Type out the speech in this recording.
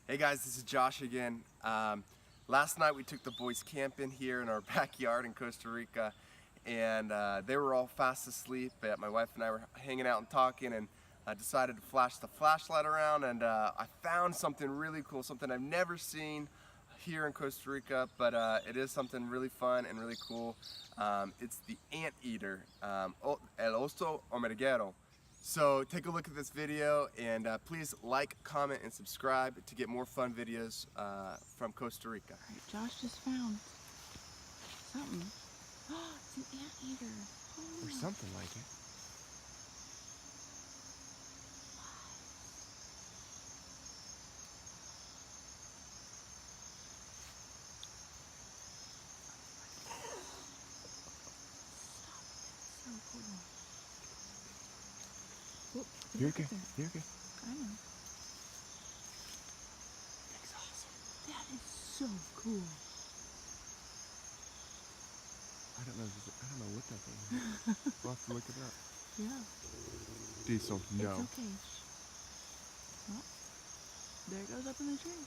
Hey guys, this is Josh again. Last night we took the boys camping here in our backyard in Costa Rica, and they were all fast asleep. My wife and I were hanging out and talking, and I decided to flash the flashlight around, and I found something really cool, something I've never seen here in Costa Rica, but it is something really fun and really cool. It's the Anteater, el oso hormiguero. So take a look at this video, and please like, comment, and subscribe to get more fun videos from Costa Rica. All right, Josh just found something. Oh, it's an anteater. Or something like it. So cool. Whoop, You're okay. You're okay. I know. That's awesome. That is so cool. I don't know what that thing is. We'll have to look it up. Yeah. Diesel, no. It's okay. Well, there it goes up in the tree.